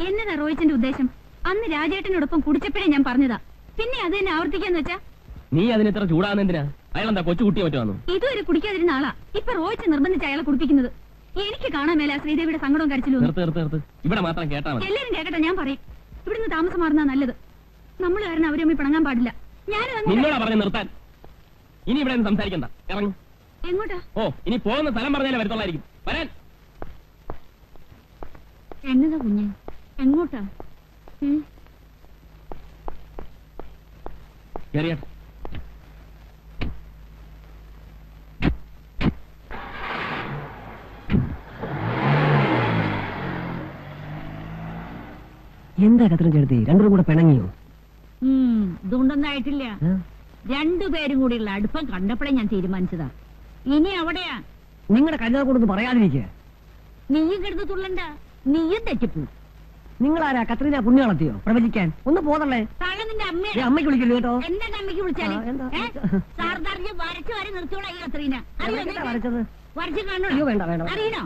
എന്നതാ റോയിച്ചിന്റെ ഉദ്ദേശം? അന്ന് രാജേട്ടനോടൊപ്പം കുടിച്ചപ്പോഴേ ഞാൻ പറഞ്ഞതാ, പിന്നെ അത് തന്നെ ആവർത്തിക്കാന്ന് വെച്ചാ? നീ അതിനെത്ര ചൂടാകുന്നെന്തിനാ? അയാളെന്താ കൊച്ചു കുട്ടിയെ പറ്റുവാന്നു? ഇതുവരെ കുടിക്കാതിരുന്ന ആളാ ഇപ്പൊ റോയിച്ച് നിർബന്ധിച്ച് അയാളെ കുടിപ്പിക്കുന്നത്. എനിക്ക് കാണാൻ മേല ശ്രീദേവിയുടെ സങ്കടവും കരച്ചിലും. ഇവിടെ മാത്രം കേട്ടാ മതി. എല്ലാരും കേക്കട്ടെ, ഞാൻ പറയും. ഇവിടുന്ന് താമസം മാറുന്ന നല്ലത്. നമ്മൾ കാരണം അവരെ തമ്മിൽ പിണങ്ങാൻ പാടില്ല. നിന്നോടാ പറഞ്ഞു നിർത്താൻ. ഇനി ഇവിടെ സംസാരിക്കണ്ട, ഇറങ്ങും. എങ്ങോട്ടാ? ഓ, ഇനി പോകുന്ന സ്ഥലം പറഞ്ഞാലേ വരത്തുള്ളായിരിക്കും. വരാൻ. എന്നതാ കുഞ്ഞെ, എങ്ങോട്ടാ? കേറിയാട്ടെ. എന്താ കത്രം ചേർത്തി? രണ്ടും കൂടെ പിണങ്ങിയോ? ഇതുകൊണ്ടൊന്നും ആയിട്ടില്ല. രണ്ടുപേരും കൂടിയുള്ള അടുപ്പം കണ്ടപ്പോഴേ ഞാൻ തീരുമാനിച്ചതാ. ഇനി അവിടെയാ. നിങ്ങളുടെ കല്യാണം കൊണ്ടൊന്നും പറയാതിരിക്കുക. നീയും കിടന്ന് തുള്ളണ്ട, നീയും തെറ്റിപ്പോ. നിങ്ങളാരാ കത്രീന പുണ്യാളത്തിയോ പ്രവചിക്കാൻ? ഒന്ന് പോതല്ലേ. നിന്റെ അമ്മയ്ക്ക് വിളിക്കില്ല കേട്ടോ. എന്താ അമ്മയ്ക്ക് വിളിച്ചാല്? സാർദാറിന് വരച്ചു വരെ നിർത്തിയോളാ ഈ കത്രീന. വരച്ചത് വരച്ചു കാണണോ? വേണ്ട വേണ്ട. അറിയണോ?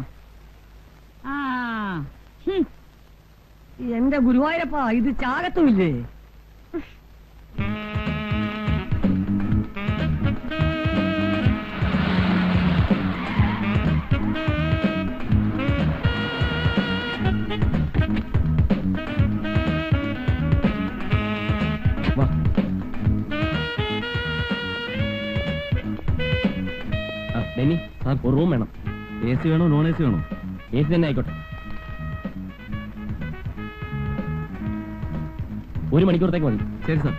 എന്റെ ഗുരുവായൂരപ്പാ, ഇത് ചാകത്തുമില്ലേ? ഒരു റൂം വേണം. AC വേണോ നോൺ AC വേണോ? AC തന്നെ ആയിക്കോട്ടെ. 1 മണിക്കൂറത്തേക്ക് മതി. ശരി സാർ.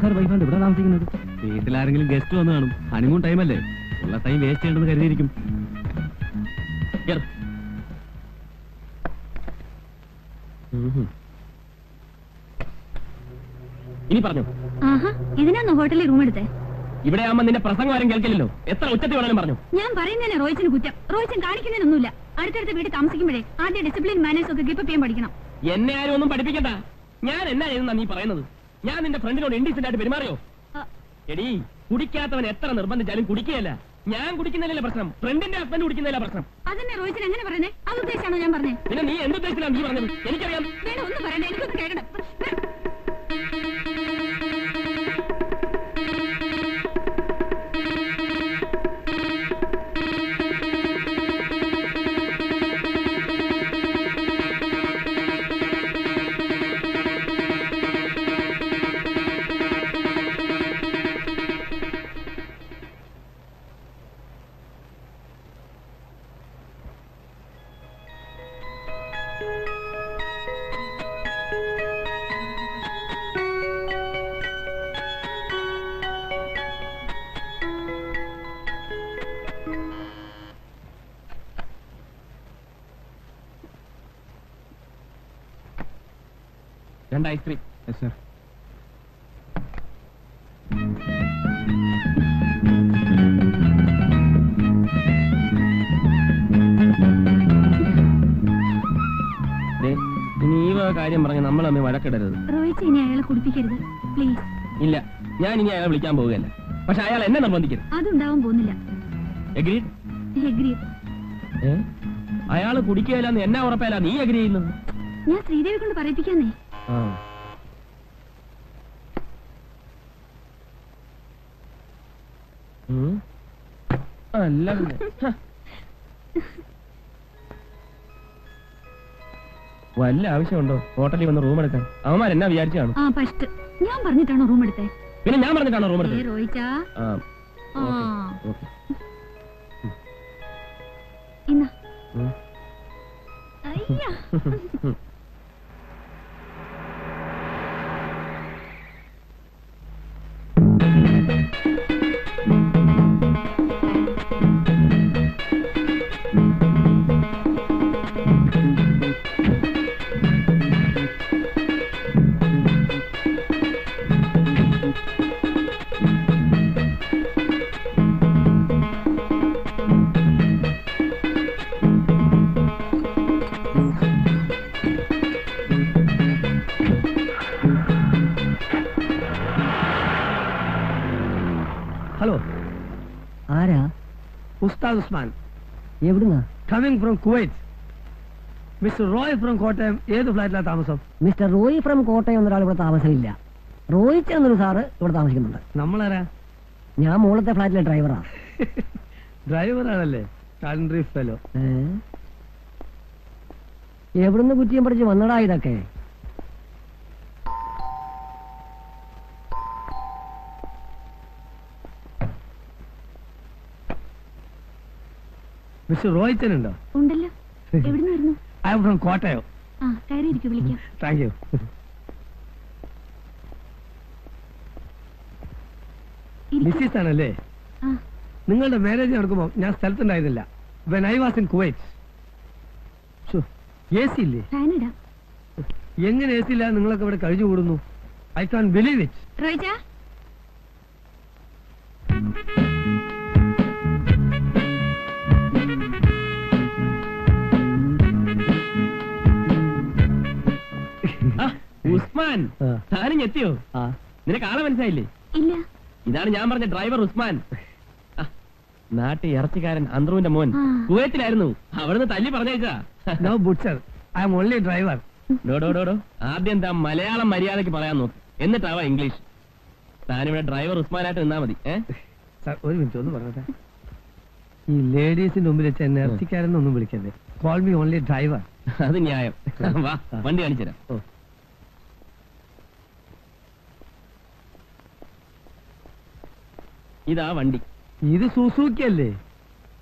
സാർ വൈഫാണ്ട് ഇവിടെ താമസിക്കുന്നത്? വീട്ടിലാരെങ്കിലും ഗസ്റ്റ് വന്ന് കാണും. ഹണിമൂൺ ടൈമല്ലേ, ഉള്ള ടൈം വേസ്റ്റ് ചെയ്യണമെന്ന് കരുതിയിരിക്കും. ഇനി പറഞ്ഞു. ഇതിനാണോ ഹോട്ടലിൽ റൂം എടുത്തേ? ഇവിടെ ആവുമ്പോ നിന്റെ പ്രസംഗം ആരും കേൾക്കില്ലല്ലോ. എത്ര ഉച്ചത്തിൽ വേണമെങ്കിലും പറഞ്ഞു. ഞാൻ പറയുന്നതിന് റോയിച്ചിന് കുറ്റം. റോയിച്ചൻ കാണിക്കുന്നതിനൊന്നുമില്ല. അടുത്തടുത്ത വീട് താമസിക്കുമ്പോഴേ ആദ്യം ഡിസിപ്ലിൻ മാനേഴ്സ് ഒക്കെ കീപ്പ് ചെയ്യാൻ പഠിക്കണം. എന്നെ ആരും ഒന്നും പഠിപ്പിക്കണ്ട. ഞാൻ എന്നാ ചെയ്യുന്ന നീ പറയുന്നത്? ഞാൻ നിന്റെ ഫ്രണ്ടിനോട് ഇൻഡീസെന്റ് ആയിട്ട് പെരുമാറിയോ? എടീ, കുടിക്കാത്തവൻ എത്ര നിർബന്ധിച്ചാലും കുടിക്കുകയല്ല. ഞാൻ കുടിക്കുന്നതിലല്ല പ്രശ്നം, ഫ്രണ്ടിന്റെ ഹസ്ബൻഡ് കുടിക്കുന്നതില്ല പ്രശ്നം. അതന്നെ റോയിച്ചൻ എങ്ങനെ പറഞ്ഞേ? അത് ഉദ്ദേശിച്ചാണോ ഞാൻ പറഞ്ഞേ? പിന്നെ നീ എന്തുദ്ദേശിച്ചാണ് നീ പറഞ്ഞത്? എനിക്കറിയാം. വേണ്ട, ഒന്നും പറയണ്ട, എനിക്കൊന്ന് കേൾക്കണം. രണ്ട് ഐസ്ക്രീം. Yes sir. ഇനി ഈ കാര്യം പറഞ്ഞ് നമ്മൾ തമ്മിൽ വഴക്കിടരുത്. റോയിച്ച് ഇനി അയാളെ കുടിപ്പിക്കരുത് പ്ലീസ്. ഇല്ല, ഞാൻ ഇനി അയാളെ വിളിക്കാൻ പോവുകയല്ല. പക്ഷെ അയാൾ എന്നെ നിർബന്ധിക്കരുത്. അതുണ്ടാവാൻ പോകുന്നില്ല. എഗ്രീഡ്? എഗ്രീഡ്. അയാള് കുടിക്കുകയില്ലെന്ന് എന്നാ ഉറപ്പല്ല നീ എഗ്രി ചെയ്യുന്നത്? ഞാൻ ശ്രീദേവി കൊണ്ട് പറയിപ്പിക്കാന്നേ. അല്ല, വല്ല ആവശ്യമുണ്ടോ ഹോട്ടലിൽ വന്ന് റൂം എടുക്കാൻ? അവന്മാർ എന്നാ വിചാരിച്ചു കാണും. ഞാൻ പറഞ്ഞിട്ടാണോ റൂം എടുത്തേ? പിന്നെ ഞാൻ പറഞ്ഞിട്ടാണോ റൂം എടുത്തത്? റോയിച്ചാ ഹലോ, ആരാ? ഉസ്താദ് ഉസ്മാൻ. എവിടുന്നാ? Coming from Kuwait. Mister Roy from Kottayam ഏത് ഫ്ലാറ്റിലാണ് താമസം? മിസ്റ്റർ റോയ് ഫ്രം കോട്ടയം എന്നൊരാൾ ഇവിടെ താമസമില്ല. റോയിച്ച് എന്നൊരു സാറ് ഇവിടെ താമസിക്കുന്നുണ്ട്. നമ്മളാരാ? ഞാൻ മുകളത്തെ ഫ്ലാറ്റിലെ ഡ്രൈവറാ. ഡ്രൈവറാണല്ലേ? Country fellow. എവിടുന്ന് കുറ്റിയും പഠിച്ച് വന്നടാ ഇതൊക്കെ? മിസ്റ്റർ റോയിച്ചനുണ്ടോ? ഉണ്ടല്ലോ. എവിടുന്ന് വരുന്നു? I am from Kottayam. ആ കയറിയിരിക്കും, വിളിക്കാം. Thank you. മിസ്സിസ് ആണല്ലേ? ആ നിങ്ങളുടെ മാരേജ് നടക്കുമ്പോൾ ഞാൻ സ്ഥലത്തുണ്ടായിരുന്നില്ല. When I was in Kuwait. A C ഇല്ലേ? ഫാനിടാം. എങ്ങനെ എ സി ഇല്ല നിങ്ങളൊക്കെ ഇവിടെ കഴിഞ്ഞു കൂടുന്നു? I can believe it. റോയിച്ചാ, ഉസ്മാൻ, താനും എത്തിയോ? നിനക്ക് ആളെ മനസ്സിലായില്ലേ? ഇല്ല. ഇതാണ് ഞാൻ പറഞ്ഞ ഡ്രൈവർ ഉസ്മാൻ. നാട്ടിൽ ഇറച്ചിക്കാരൻ അന്ത്രുവിന്റെ മോൻ. ആ. കുവൈത്തിലായിരുന്നു, അവിടുന്ന് തല്ലി പറഞ്ഞേച്ചാ. No butcher, I am only driver. ഡോ ആദ്യം എന്താ മലയാളം മര്യാദക്ക് പറയാൻ നോക്ക്, എന്നിട്ടാവാ ഇംഗ്ലീഷ്. താനിവിടെ ഡ്രൈവർ ഉസ്മാനായിട്ട് നിന്നാ മതി. സാർ ഒരു മിനിറ്റ് ഒന്ന് പറഞ്ഞേ. ഈ ലേഡീസിന്റെ മുമ്പിൽ വെച്ച് എന്നെ ഇറച്ചിക്കാരെന്നൊന്നും വിളിക്കരുത്. Call me only driver. അത് ന്യായം. വാ, വണ്ടി കാണിച്ചുതരാം. ഇതാ വണ്ടി. ഇത് സുസൂക്കി അല്ലേ?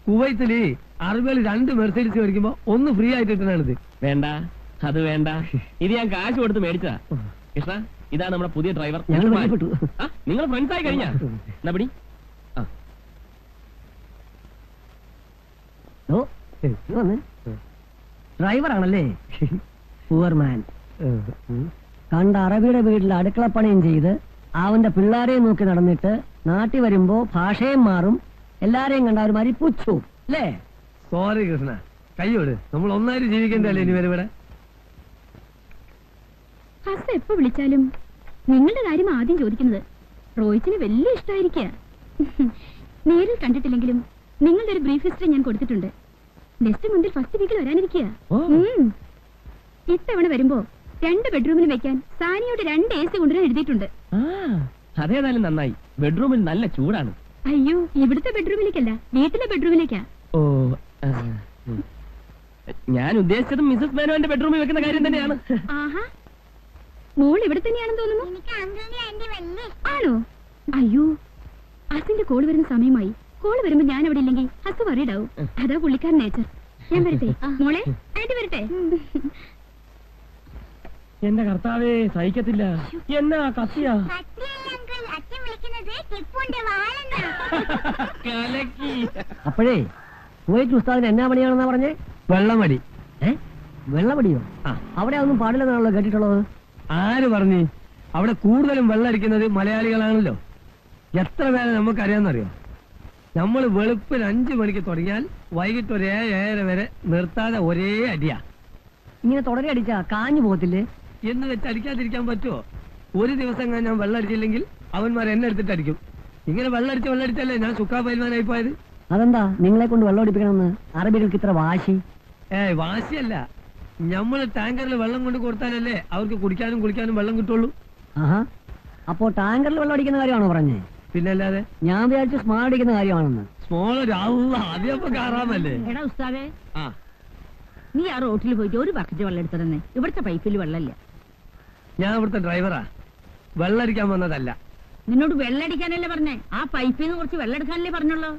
കുവൈത്തില് അറബികൾ 2 മെർസൈഡീസ് മേടിക്കുമ്പോ ഒന്ന് ഫ്രീ ആയിട്ട് കിട്ടണത്. വേണ്ട, അത് വേണ്ട. ഇത് ഞാൻ കാശ് കൊടുത്ത് മേടിച്ചതാ. കൃഷ്ണ, ഇതാണ് നമ്മുടെ പുതിയ ഡ്രൈവർ. ഞങ്ങൾ പരിചയപ്പെട്ടു. നിങ്ങൾ ഫ്രണ്ട്സ് ആയി കഴിഞ്ഞാ? എന്നാ പിടി. ഡ്രൈവറാണല്ലേ? Poor man. കണ്ട അറബിയുടെ വീട്ടിൽ അടുക്കളപ്പണിയും ചെയ്ത് അവന്റെ പിള്ളേരെയും നോക്കി നടന്നിട്ട് നാട്ടിൽ വരുമ്പോ ഭാഷയും മാറും, എല്ലാരെയും കണ്ട ഒരു മാതിരി പുച്ഛവും അല്ലേ? സോറി കൃഷ്ണ, കയ്യോട്. നമ്മൾ ഒന്നായിട്ട് ജീവിക്കണ്ടല്ലേ ഇനി വരെ ഇവിടെ? ഹസ് എപ്പോ വിളിച്ചാലും നിങ്ങളുടെ കാര്യം ആദ്യം ചോദിക്കുന്നത്. റോയിച്ചിന് വലിയ ഇഷ്ടമായിരിക്കുക. നേരിൽ കണ്ടിട്ടില്ലെങ്കിലും നിങ്ങളുടെ ഒരു ബ്രീഫ് ഹിസ്റ്ററി ഞാൻ കൊടുത്തിട്ടുണ്ട്. നെക്സ്റ്റ് മന്തിൽ ഫസ്റ്റ് വീക്കിൽ വരാനിരിക്കുക. ഇത്തവണ വരുമ്പോ 2 ബെഡ്റൂമിൽ വെക്കാൻ സാനിയോട് 2 AC കൊണ്ടുവരാൻ എഴുതിയിട്ടുണ്ട്. അതേതായാലും നന്നായി. ബെഡ്റൂമിൽ നല്ല ചൂടാണ്. അയ്യോ, ഇവിടുത്തെ ബെഡ്റൂമിലേക്കല്ല, വീട്ടിലെ ബെഡ്റൂമിലേക്കാ. ഓ, ഞാൻ ഉദ്ദേശിച്ചത് മിസസ് മേനോന്റെ ബെഡ്റൂമിൽ വെക്കുന്ന കാര്യം തന്നെയാണ്. ആഹാ, മോൾ ഇവിടെ തന്നെയാണെന്ന് തോന്നുന്നു. ആണോ? അയ്യോ, അസിന്റെ കോള് വരുന്ന സമയമായി. കോള് വരുമ്പോ ഞാൻ അവിടെ ഇല്ലെങ്കിൽ ഹസ് വറീഡാവും. അതാ പുള്ളിക്കാരൻ നേച്ചർ. ഞാൻ വരട്ടെ മോളെ? ആന്റി വരട്ടെ? എന്റെ കർത്താവേ, സഹിക്കത്തില്ല. എന്നാ കത്തിയാ? കലക്കി. അപ്പോഴേ കുവൈറ്റ് ഉസ്താദിന് എന്നാ പണിയാണെന്നാ പറഞ്ഞേ? വെള്ളമടി. വെള്ളമടിയോ? അവിടെ ഒന്നും പാടില്ലെന്നാണല്ലോ കേട്ടിട്ടുള്ളത്. ആര് പറഞ്ഞു? അവിടെ കൂടുതലും വെള്ളം അടിക്കുന്നത് മലയാളികളാണല്ലോ. എത്ര പേരെ നമുക്കറിയാമെന്നറിയോ? നമ്മൾ വെളുപ്പിന് 5 മണിക്ക് തുടങ്ങിയാൽ വൈകിട്ട് ഒരു 7-7:30 വരെ നിർത്താതെ ഒരേ അടിയാ. ഇങ്ങനെ തുടരെ അടിച്ചാ കാഞ്ഞു പോകത്തില്ലേ? എന്ന് വെച്ച് അടിക്കാതിരിക്കാൻ പറ്റുമോ? ഒരു ദിവസം ഞാൻ വെള്ളം അടിച്ചില്ലെങ്കിൽ അവന്മാർ എന്നെ എടുത്തിട്ട് അടിക്കും. ഇങ്ങനെ വെള്ളമടിച്ചല്ലേ ഞാൻ സുക്കാ പൈൽവാനായി പോയത്. അതെന്താ നിങ്ങളെ കൊണ്ട് വെള്ളം അടിപ്പിക്കണമെന്ന് അറബികൾക്ക് ഇത്ര വാശി? വാശിയല്ല, നമ്മള് ടാങ്കറിൽ വെള്ളം കൊണ്ട് കൊടുത്താലല്ലേ അവർക്ക് കുടിക്കാനും കുളിക്കാനും വെള്ളം കിട്ടുള്ളൂ. ആഹാ, അപ്പോ ടാങ്കറിൽ വെള്ളം അടിക്കുന്ന കാര്യമാണോ പറഞ്ഞേ? പിന്നല്ലാതെ. ഞാൻ വിചാരിച്ചു സ്മാൾ അടിക്കുന്ന കാര്യമാണെന്ന്. സ്മോൾ ആദ്യമൊക്കെ കാറാമല്ലേ? എടാ ഉസ്താദേ, ആ, നീ ആ റോട്ടിൽ പോയിട്ട് ഒരു ബക്കറ്റ് വെള്ളം എടുത്തിരുന്നേ. ഇവിടുത്തെ പൈപ്പിൽ വെള്ളമില്ല. ഞാൻ ഇവിടുത്തെ ഡ്രൈവറാ, വെള്ളടിക്കാൻ വന്നതല്ല. നിന്നോട് വെള്ളടിക്കാനല്ലേ പറഞ്ഞേ? ആ പൈപ്പിൽ നിന്ന് കുറച്ച് വെള്ളം എടുക്കാനല്ലേ പറഞ്ഞുള്ളൂ.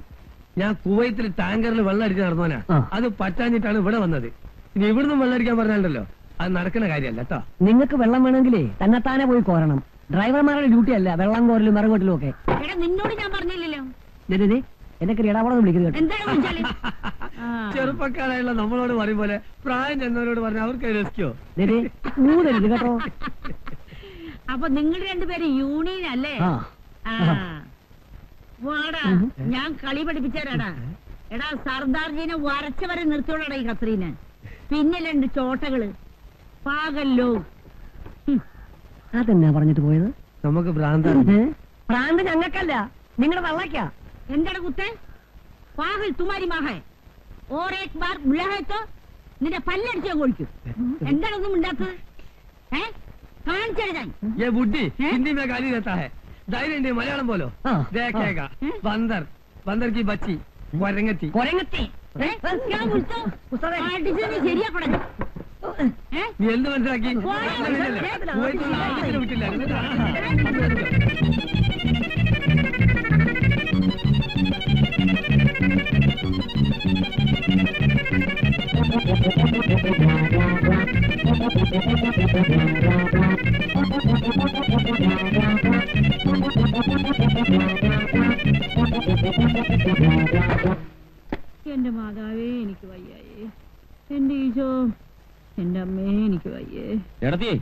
ഞാൻ കുവൈത്തിൽ ടാങ്കറിൽ വെള്ളം അടിച്ച് നടന്നവനാ. ആ. അത് പറ്റാഞ്ഞിട്ടാണ് ഇവിടെ വന്നത്. ഇനി ഇവിടുന്ന് വെള്ളം അടിക്കാൻ പറഞ്ഞാലല്ലോ അത് നടക്കുന്ന കാര്യമല്ല കേട്ടോ. നിങ്ങൾക്ക് വെള്ളം വേണമെങ്കിലേ തന്നെത്താനെ പോയി കോരണം. ഡ്രൈവർമാരുടെ ഡ്യൂട്ടി അല്ല വെള്ളം കോരലും മറകോട്ടിലും ഒക്കെ. എടാ നിന്നോട് ഞാൻ പറഞ്ഞില്ലല്ലോ. എന്നെ ഇടാവളം വിളിക്കുന്നത് കേട്ടോ. എന്താണ് വിളിച്ചാല്? ചെറുപ്പക്കാരായുള്ള നമ്മളോട് പറയും പോലെ പ്രായം ചെന്നവരോട് പറഞ്ഞ അവർക്ക് രസിക്കോ? ഊതരുത് കേട്ടോ. അപ്പൊ നിങ്ങൾ രണ്ടുപേരും യൂണിയൻ അല്ലേ? ആ. വാടാ, ഞാൻ കളി പഠിപ്പിച്ചാരാടാ. എടാ സർദാർജീനെ വരച്ചവരെ നിർത്തിയോടാ ഈ കത്രീന്. പിന്നെ 2 ചോട്ടകള് പാകല്ലോ. അതെന്നാ പറഞ്ഞിട്ട് പോയത്? നമുക്ക് ഭ്രാന്താണ്. പ്രാന്ത് ഞങ്ങൾക്കല്ല, നിങ്ങളുടെ തള്ളക്കാ. എന്താണ് കുത്തേ? പാകൽ തുമാരി മാഹേ. और एक बार बुला है तो നിന്റെ പല്ലടിച്ച് ഞാൻ കൊഴിക്കും. എന്താണൊന്നും ഉണ്ടാത്തത്? കാണിച്ചെടുക്കാൻ ये बुड्ढी हिंदी में गाली देता है धैर्य नहीं मलयालम बोलो देखेगा बंदर बंदर की बच्ची कोरंगती കൊരങ്ങത്തി ശരിയാക്കണം. നീ എന്ത് മനസ്സിലാക്കി കുവൈത്തുള്ള ആദ്യത്തിന് വിട്ടില്ല എന്റെ മാതാവേ എനിക്ക് വയ്യായേ, എന്റെ ഈശോ, എന്റെ അമ്മേ എനിക്ക് വയ്യേ. എടത്തിയേ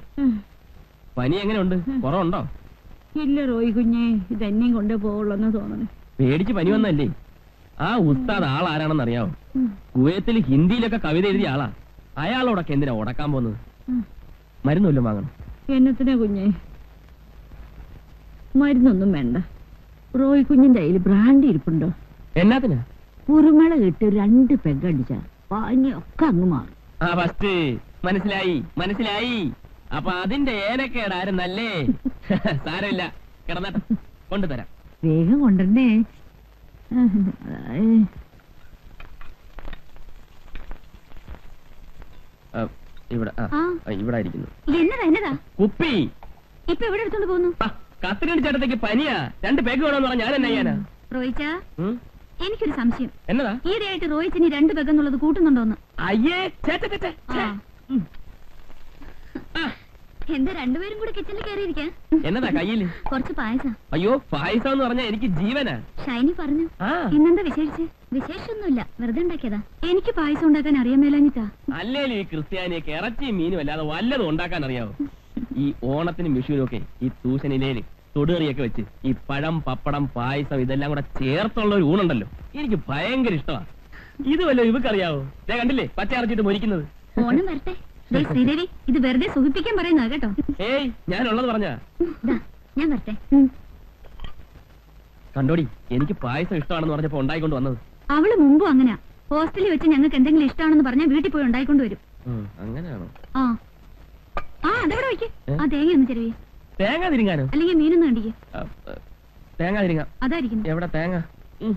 പനി എങ്ങനെയുണ്ട്? കുറവുണ്ടോ? ഇല്ല റോയി കുഞ്ഞേ, ഇതെന്നെയും കൊണ്ടേ പോവുള്ളെന്ന് തോന്നണേ. പേടിച്ച് പനി വന്നല്ലേ? ആ ഉസ്താദ് ആളാരാണെന്ന് അറിയാവോ? കുവൈത്തിൽ ഹിന്ദിയിലൊക്കെ കവിത എഴുതിയ ആളാ. അയാളോടൊക്കെ എന്തിനാ ഉടക്കാൻ പോകുന്നത്? മരുന്നൊല്ലും വാങ്ങണം. എന്നത്തിനാ കുഞ്ഞേ? മരുന്നൊന്നും വേണ്ട. റോയി കുഞ്ഞിന്റെ കയ്യിൽ ബ്രാൻഡി ഇരിപ്പുണ്ടോ? എന്നാത്തിനാ? കുരുമുളക് ഇട്ട് 2 പെഗടിച്ച പനിയൊക്കെ അങ്ങ് മാറും. ആ ഫസ്റ്റ് മനസ്സിലായി മനസ്സിലായി. അപ്പൊ അതിന്റെ ഏനക്കേടായിരുന്നല്ലേ? സാരമില്ല, കിടന്നട്ടെ, കൊണ്ടുതരാം. വേഗം കൊണ്ടുവരണേ. ഇവിടെ ഇവിടെ ഇരിക്കുന്നു. എന്നതാ കുപ്പി ഇപ്പൊ എവിടെ എടുത്തോണ്ട് പോകുന്നു? കത്തിരണ്ട് ചേട്ടത്തേക്ക് പനിയാ. 2 പേക്ക് വേണമെന്ന് പറഞ്ഞാൽ ഞാൻ എന്നാ ചെയ്യാനാ? റോയിച്ച, എനിക്കൊരു സംശയം. എന്നതാ? ഈയിടെയായിട്ട് റോയിച്ചിനി 2 പെഗ് എന്നുള്ളത് കൂട്ടുന്നുണ്ടോന്ന്? അയ്യേ, എന്താ രണ്ടുപേരും കൂടെ കിച്ചണിൽ കയറിയിരിക്കാ? എന്നതാ കയ്യില്? കുറച്ച് പായസം. അയ്യോ, പായസം എന്ന് പറഞ്ഞാൽ എനിക്ക് ജീവനാ. ഷൈനി പറഞ്ഞു. ഇന്നെന്താ വിശേഷിച്ച്? വിശേഷമൊന്നുമില്ല, വെറുതെ ഉണ്ടാക്കിയതാ. എനിക്ക് പായസം ഉണ്ടാക്കാൻ അറിയാൻ മേലാഞ്ഞിട്ടാ. അല്ലേലും ഈ ക്രിസ്ത്യാനിയൊക്കെ ഇറച്ചിയും മീനും അല്ലാതെ വല്ലതും ഉണ്ടാക്കാൻ അറിയാവോ? ഈ ഓണത്തിനും വിഷുവിനും ഒക്കെ ഈ ട്യൂഷനിലേല് തൊടുകറിയൊക്കെ വെച്ച് ഈ പഴം, പപ്പടം, പായസം ഇതെല്ലാം കൂടെ ചേർത്തുള്ള ഒരു ഊണുണ്ടല്ലോ, എനിക്ക് ഭയങ്കര ഇഷ്ടമാണ്. ഇത് വല്ലോ ഇവക്കറിയാവോ? ദേ കണ്ടില്ലേ പച്ച അരച്ചിട്ട് മൊരിക്കുന്നത്. ഓണം വരട്ടെ. ശ്രീദേവി, ഇത് വെറുതെ സുഖിപ്പിക്കാൻ പറയുന്നതാ കേട്ടോ. ഏയ്, ഞാനുള്ളത് പറഞ്ഞാ. ഞാൻ വരട്ടെ. കണ്ടോടി, എനിക്ക് പായസം ഇഷ്ടമാണെന്ന് പറഞ്ഞപ്പോ ഉണ്ടായിക്കൊണ്ട് വന്നത്. അവള് മുമ്പും അങ്ങനെയാ. ഹോസ്റ്റലിൽ വെച്ച് ഞങ്ങൾക്ക് എന്തെങ്കിലും ഇഷ്ടമാണെന്ന് പറഞ്ഞാൽ വീട്ടിൽ പോയി ഉണ്ടായിക്കൊണ്ട് വരും. അങ്ങനെയാണോ? അതെവിടെ വയ്ക്ക്. ആ തേങ്ങ ഒന്ന് ചെരുവേ. തേങ്ങ തിരിങ്ങാനോ? അല്ലെങ്കിൽ മീനൊന്നും കണ്ടിക്ക്. തേങ്ങ തിരിങ്ങാം. അതായിരിക്കും. എവിടെ തേങ്ങ?